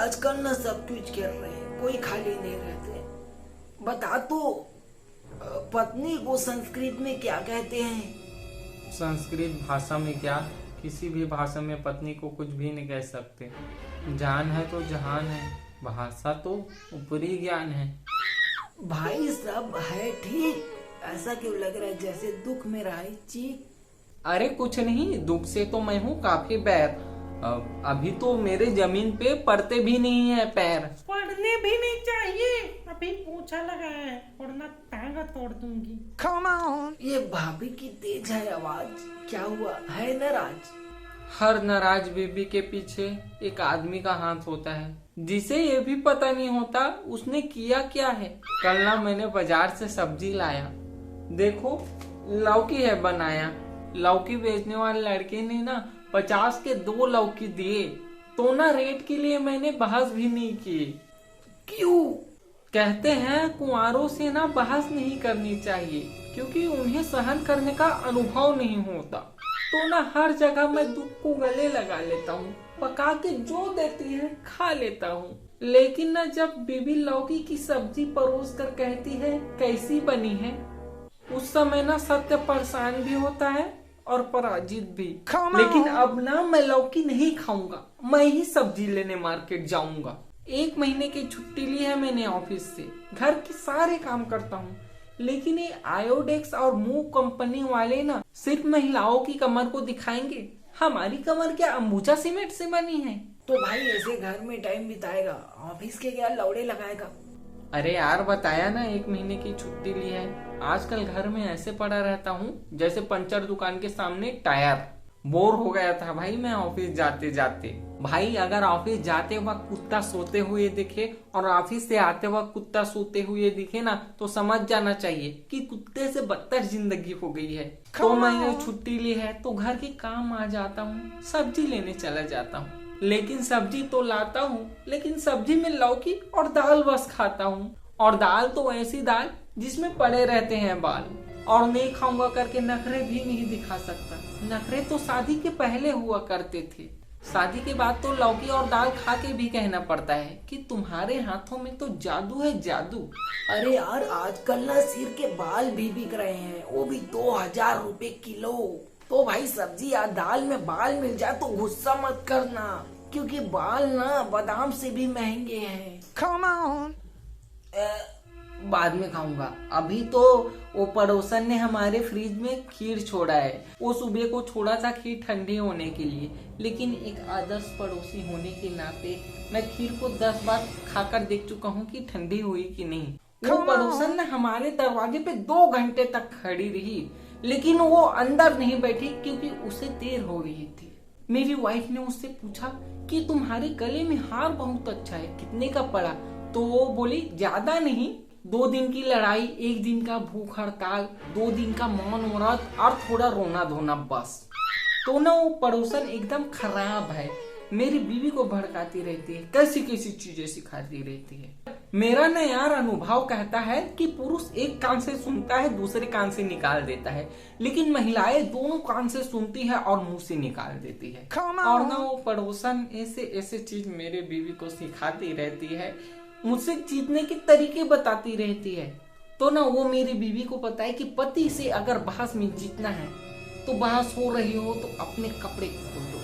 आजकल ना सब कुछ कर रहे हैं, कोई खाली नहीं रहते। बता तो, पत्नी को संस्कृत में क्या कहते हैं? संस्कृत भाषा में क्या, किसी भी भाषा में पत्नी को कुछ भी नहीं कह सकते। जान है तो जहान है, भाषा तो ऊपरी ज्ञान है। भाई सब है ठीक, ऐसा क्यों लग रहा है जैसे दुख में रहा है? चीख। अरे कुछ नहीं, दुख से तो मैं हूँ काफी बैर। अभी तो मेरे जमीन पे पड़ते भी नहीं है पैर। पढ़ने भी नहीं चाहिए, अभी पूछा लगा है, वरना टांगा तोड़ दूंगी। ये भाभी की तेज है आवाज, क्या हुआ है नाराज? हर नाराज बीबी के पीछे एक आदमी का हाथ होता है, जिसे ये भी पता नहीं होता उसने किया क्या है। कल ना मैंने बाजार से सब्जी लाया, देखो लौकी है बनाया। लौकी बेचने वाले लड़के ने ना 50 के 2 लौकी दिए, तो ना रेट के लिए मैंने बहस भी नहीं की। क्यों? कहते हैं कुंवारों से ना बहस नहीं करनी चाहिए, क्योंकि उन्हें सहन करने का अनुभव नहीं होता। तो ना हर जगह मैं दुख को गले लगा लेता हूँ, पका के जो देती है खा लेता हूँ। लेकिन ना जब बीबी लौकी की सब्जी परोस कर कहती है कैसी बनी है, उस समय ना सत्य परेशान भी होता है और पराजित भी। लेकिन अब ना मैं लौकी नहीं खाऊंगा, मैं ही सब्जी लेने मार्केट जाऊंगा। 1 महीने की छुट्टी ली है मैंने ऑफिस से, घर के सारे काम करता हूँ। लेकिन ये आयोडेक्स और मूव कंपनी वाले ना सिर्फ महिलाओं की कमर को दिखाएंगे, हमारी कमर क्या अंबुजा सीमेंट से बनी है? तो भाई ऐसे घर में टाइम बिताएगा, ऑफिस के क्या लौड़े लगाएगा? अरे यार बताया ना 1 महीने की छुट्टी ली है। आजकल घर में ऐसे पड़ा रहता हूँ जैसे पंचर दुकान के सामने टायर। बोर हो गया था भाई मैं ऑफिस जाते जाते। भाई अगर ऑफिस जाते वक्त कुत्ता सोते हुए दिखे और ऑफिस से आते वक्त कुत्ता सोते हुए दिखे ना, तो समझ जाना चाहिए कि कुत्ते से बदतर जिंदगी हो गई है। तो मैंने छुट्टी ली है तो घर के काम आ जाता हूँ, सब्जी लेने चला जाता हूँ। लेकिन सब्जी तो लाता हूँ, लेकिन सब्जी में लौकी और दाल बस खाता हूँ। और दाल तो ऐसी दाल जिसमें पड़े रहते हैं बाल। और नहीं खाऊंगा करके नखरे भी नहीं दिखा सकता। नखरे तो शादी के पहले हुआ करते थे, शादी के बाद तो लौकी और दाल खा के भी कहना पड़ता है कि तुम्हारे हाथों में तो जादू है, जादू। अरे यार आजकल ना सिर के बाल भी बिक रहे हैं, वो भी 2000 रुपए किलो। तो भाई सब्जी या दाल में बाल मिल जाए तो गुस्सा मत करना, क्योंकि बाल ना बादाम से भी महंगे हैं। बाद में खाऊंगा, अभी तो वो पड़ोसन ने हमारे फ्रिज में खीर छोड़ा है। वो सुबह को छोड़ा था खीर ठंडी होने के लिए, लेकिन एक आदर्श पड़ोसी होने के नाते मैं खीर को 10 बार खाकर देख चुका हूँ कि ठंडी हुई कि नहीं। वो पड़ोसन ने हमारे दरवाजे पे 2 घंटे तक खड़ी रही, लेकिन वो अंदर नहीं बैठी क्योंकि उसे देर हो रही थी। मेरी वाइफ ने उससे पूछा कि तुम्हारे गले में हार बहुत अच्छा है, कितने का पड़ा? तो वो बोली ज्यादा नहीं, 2 दिन की लड़ाई, 1 दिन का भूख हड़ताल, 2 दिन का मौन व्रत और थोड़ा रोना धोना बस। तो ना वो पड़ोसन एकदम खराब है, मेरी बीवी को भड़काती रहती है, कैसी कैसी चीजें सिखाती रहती है। मेरा ना यार अनुभव कहता है कि पुरुष एक कान से सुनता है, दूसरे कान से निकाल देता है, लेकिन महिलाएं दोनों कान से सुनती है और मुंह से निकाल देती है। और ना वो पड़ोसन ऐसे ऐसे चीज मेरे बीवी को सिखाती रहती है, मुझसे जीतने के तरीके बताती रहती है। तो ना वो मेरी बीवी को पता है कि पति से अगर बहस में जीतना है तो बहस हो रही हो तो अपने कपड़े खोल दो,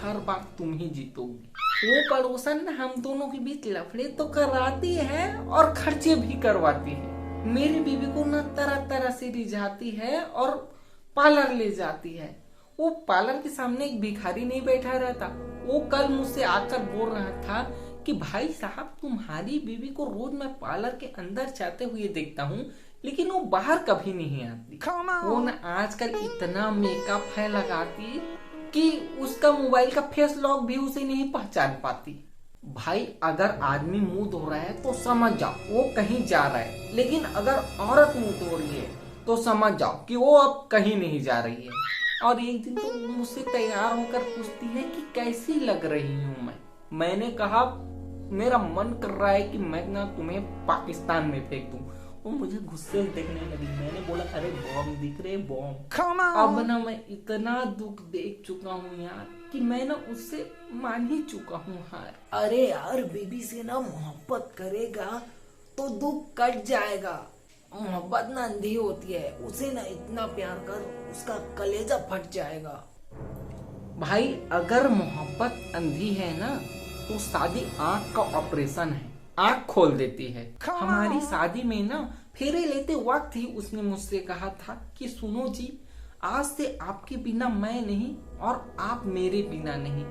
हर बार तुम ही जीतोगी। वो पड़ोसन हम दोनों के बीच लफड़े तो करवाती है और खर्चे भी करवाती है। मेरी बीवी को ना तरह तरह से रिझाती है और पार्लर ले जाती है। वो पार्लर के सामने एक भिखारी नहीं बैठा रहता, वो कल मुझसे आकर बोल रहा था कि भाई साहब तुम्हारी बीवी को रोज मैं पार्लर के अंदर जाते हुए देखता हूँ, लेकिन वो बाहर कभी नहीं आती। वो ना आजकल इतना मेकअप है लगाती कि उसका मोबाइल का फेस लॉक भी उसे नहीं पहचान पाती। भाई अगर आदमी मुंह धो रहा है तो समझ जाओ वो कहीं जा रहा है, लेकिन अगर औरत मुंह धो रही है तो समझ जाओ कि वो अब कहीं नहीं जा रही है। और एक दिन तो मुझसे तैयार होकर पूछती है कि कैसी लग रही हूँ मैं। मैंने कहा मेरा मन कर रहा है कि मैं ना तुम्हें पाकिस्तान में फेंक दूं। वो मुझे गुस्से से देखने लगी। मैंने बोला अरे बॉम्ब दिख रहे बॉम्ब। अब ना मैं इतना दुख देख चुका हूँ यार कि मैं ना उससे मान ही चुका हूँ हार। अरे यार बीबी से ना मोहब्बत करेगा तो दुख कट जाएगा। मोहब्बत ना अंधी होती है, उसे ना इतना प्यार कर उसका कलेजा फट जाएगा। भाई अगर मोहब्बत अंधी है ना तो शादी आंख का ऑपरेशन है, आंख खोल देती है। हमारी शादी में ना फेरे लेते वक्त ही उसने मुझसे कहा था कि सुनो जी, आज से आपके बिना मैं नहीं और आप मेरे बिना नहीं।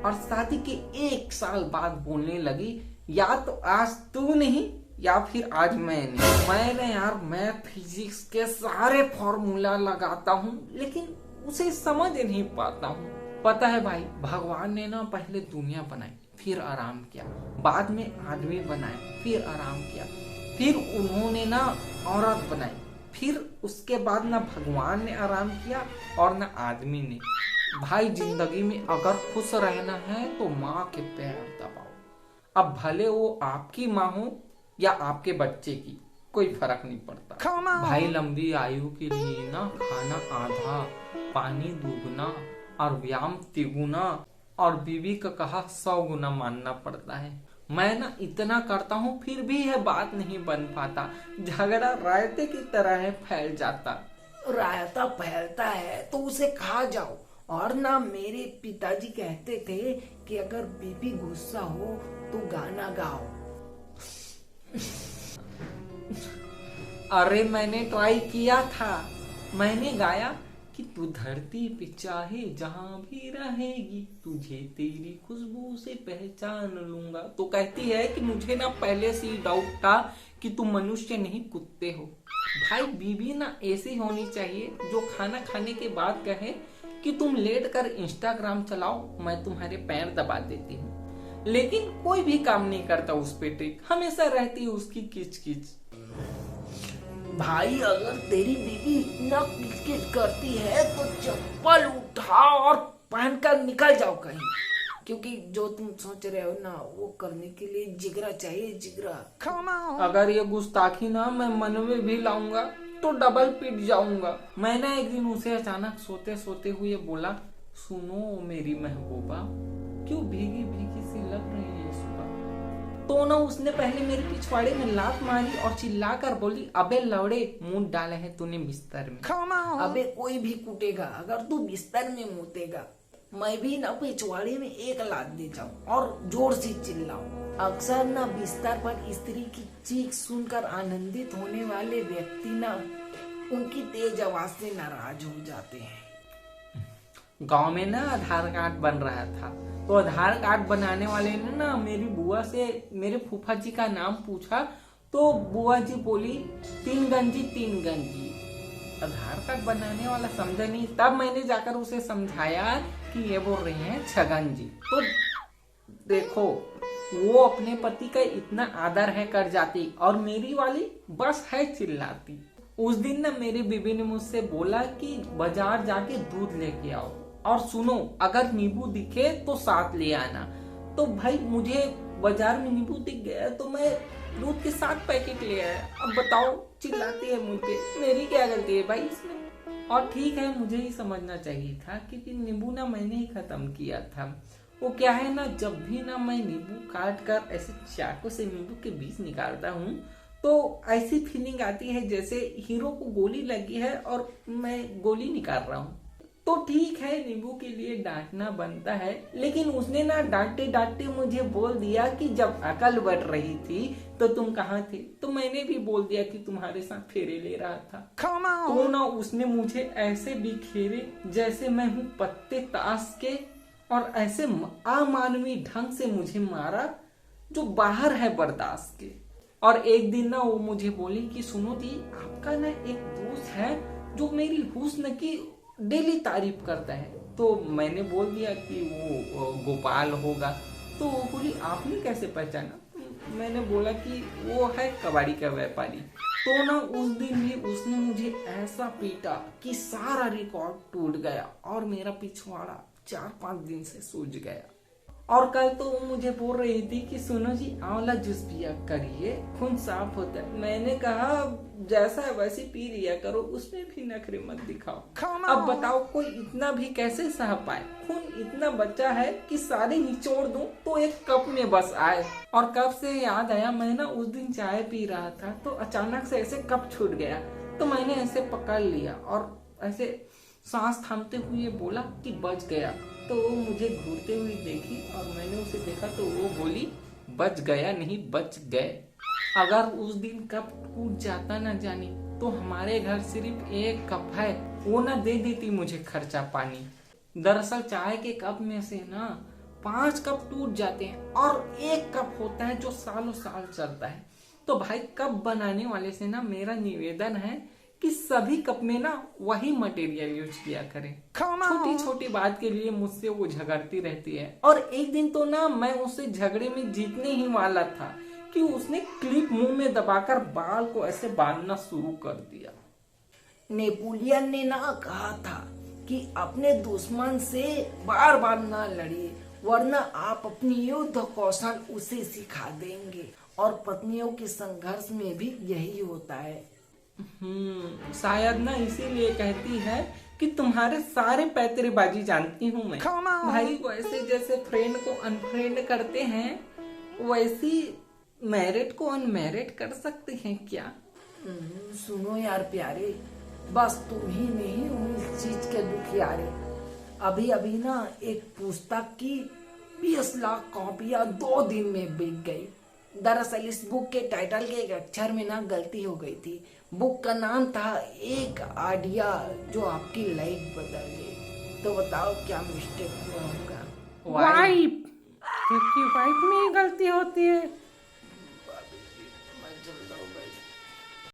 और शादी के 1 साल बाद बोलने लगी या तो आज तू नहीं या फिर आज मैं नहीं। मैंने यार मैथ फिजिक्स के सारे फॉर्मूला लगाता हूँ लेकिन उसे समझ नहीं पाता हूँ। पता है भाई, भगवान ने ना पहले दुनिया बनाई फिर आराम किया, बाद में आदमी बनाए फिर आराम किया, फिर उन्होंने ना औरत बनाई, फिर उसके बाद ना भगवान ने आराम किया और ना आदमी ने। भाई जिंदगी में अगर खुश रहना है तो माँ के पैर दबाओ। अब भले वो आपकी माँ हो या आपके बच्चे की, कोई फर्क नहीं पड़ता। भाई लंबी आयु के लिए ना खाना आधा, पानी दुगना और व्यायाम तिगुना और बीवी का कहा 100 गुना मानना पड़ता है। मैं ना इतना करता हूँ फिर भी यह बात नहीं बन पाता। झगड़ा रायते की तरह है फैल जाता। रायता फैलता है तो उसे खा जाओ। और ना मेरे पिताजी कहते थे कि अगर बीबी गुस्सा हो तो गाना गाओ। अरे मैंने ट्राई किया था, मैंने गाया कि तू धरती पे चाहे जहां भी रहेगी, तुझे तेरी खुशबू से पहचान लूंगा। तो कहती है कि मुझे ना पहले से ही डाउट था कि तुम मनुष्य नहीं कुत्ते हो। भाई बीवी ना ऐसी होनी चाहिए जो खाना खाने के बाद कहे कि तुम लेट कर इंस्टाग्राम चलाओ, मैं तुम्हारे पैर दबा देती हूँ। लेकिन कोई भी काम नहीं करता उस पे टिक, हमेशा रहती है उसकी किच-किच। भाई अगर तेरी बीवी इतना किच-किच करती है तो चप्पल उठाओ और पहनकर निकल जाओ कहीं, क्योंकि जो तुम सोच रहे हो ना वो करने के लिए जिगरा चाहिए, जिगरा। अगर ये गुस्ताखी ना मैं मन में भी लाऊंगा तो डबल पिट जाऊंगा। मैंने एक दिन उसे अचानक सोते सोते हुए बोला, सुनो मेरी महबूबा, क्यों भीगी भीगी सी लग रही है सुबह। तो ना उसने पहले मेरे पिछवाड़े में लात मारी और चिल्लाकर बोली, अबे लौड़े मुंह डाले है तूने बिस्तर में। अबे कोई भी कूटेगा अगर तू बिस्तर में मुतेगा। मैं भी ना पिछवाड़े में एक लात दे जाऊं और जोर से चिल्लाऊं। अक्सर ना बिस्तर पर स्त्री की चीख सुनकर आनंदित होने वाले व्यक्ति ना उनकी तेज आवाज से नाराज हो जाते हैं। गांव में ना आधार कार्ड बन रहा था तो आधार कार्ड बनाने वाले ने ना मेरी बुआ से मेरे फूफा जी का नाम पूछा तो बुआ जी बोली 3 गंजी 3 गंजी। आधार कार्ड बनाने वाला समझा नहीं, तब मैंने जाकर उसे समझाया कि ये बोल रही हैं छगन जी। तो देखो वो अपने पति का इतना आदर है कर जाती और मेरी वाली बस है चिल्लाती। उस दिन ना मेरी बीबी ने मुझसे बोला कि बाजार जाके दूध लेके आओ और सुनो अगर नींबू दिखे तो साथ ले आना। तो भाई मुझे बाजार में नींबू दिख गया तो मैं दूध के 7 पैकेट ले आया। अब बताओ चिल्लाती है मुझे, मेरी क्या गलती है भाई इसमें। और ठीक है मुझे ही समझना चाहिए था क्योंकि नींबू ना मैंने ही खत्म किया था। वो क्या है ना, जब भी ना मैं नींबू काट कर ऐसे चाकू से नींबू के बीज निकालता हूँ तो ऐसी फीलिंग आती है जैसे हीरो को गोली लगी है और मैं गोली निकाल रहा हूँ। तो ठीक है नींबू के लिए डांटना बनता है, लेकिन उसने ना डांटते डांटते मुझे बोल दिया कि जब अकल बढ़ रही थी तो तुम कहाँ थे। तो मैंने भी बोल दिया कि तुम्हारे साथ फेरे ले रहा था। तो ना उसने मुझे ऐसे बिखेरे जैसे मैं हूँ पत्ते ताश के और ऐसे अमानवीय ढंग से मुझे मारा जो बाहर है बर्दाश्त के। और एक दिन ना वो मुझे बोली कि सुनो दी, आपका ना एक दोस्त है जो मेरी हुस्न की डेली तारीफ करता है। तो मैंने बोल दिया कि वो गोपाल होगा। तो वो बोली आपने कैसे पहचाना? मैंने बोला कि वो है कबाड़ी का व्यापारी। तो ना उस दिन भी उसने मुझे ऐसा पीटा कि सारा रिकॉर्ड टूट गया और मेरा पिछवाड़ा 4-5 दिन से सूज गया। और कल तो वो मुझे बोल रही थी कि सुनो जी आंवला जूस पिया करिए, खून साफ होता है। मैंने कहा जैसा है वैसे पी लिया करो, उसमें भी नखरे मत दिखाओ। अब बताओ कोई इतना भी कैसे सह पाए? खून इतना बचा है कि सारे निचोड़ दूं तो एक कप में बस आए। और कप से याद आया, मैं ना उस दिन चाय पी रहा था तो अचानक से ऐसे कप छूट गया, तो मैंने ऐसे पकड़ लिया और ऐसे सांस थामते हुए बोला कि बच गया। तो वो मुझे घूरते हुए देखी और मैंने उसे देखा तो वो बोली बच गया नहीं बच गए। अगर उस दिन कप टूट जाता ना जाने तो हमारे घर सिर्फ एक कप है, वो ना दे देती मुझे खर्चा पानी। दरअसल चाय के कप में से ना 5 कप टूट जाते हैं और एक कप होता है जो सालों साल चलता है। तो भाई कप बनाने वाले से ना मेरा निवेदन है कि सभी कप में ना वही मटेरियल यूज किया करें। छोटी छोटी बात के लिए मुझसे वो झगड़ती रहती है और एक दिन तो ना मैं उससे झगड़े में जीतने ही वाला था कि उसने क्लिप मुंह में दबाकर बाल को ऐसे बांधना शुरू कर दिया। नेपोलियन ने ना कहा था कि अपने दुश्मन से बार बार ना लड़िए, वरना आप अपनी युद्ध कौशल उसे सिखा देंगे। और पत्नियों के संघर्ष में भी यही होता है। शायद ना इसीलिए कहती है कि तुम्हारे सारे पैतरेबाजी जानती हूँ मैं। भाई वैसे जैसे फ्रेंड को अनफ्रेंड करते हैं वैसी मैरिड को अनमैरिड कर सकते हैं क्या? सुनो यार प्यारे, बस तुम ही नहीं हूँ इस चीज के दुखियारे। अभी अभी ना एक पुस्तक की 20 लाख कॉपियां 2 दिन में बिक गई। दरअसल इस बुक के टाइटल के एक अक्षर में ना गलती हो गई थी। बुक का नाम था एक आइडिया जो आपकी लाइफ बदल दे। तो बताओ क्या मिस्टेक हुआ होगा? वाइफ, क्योंकि वाइफ में ही गलती होती है।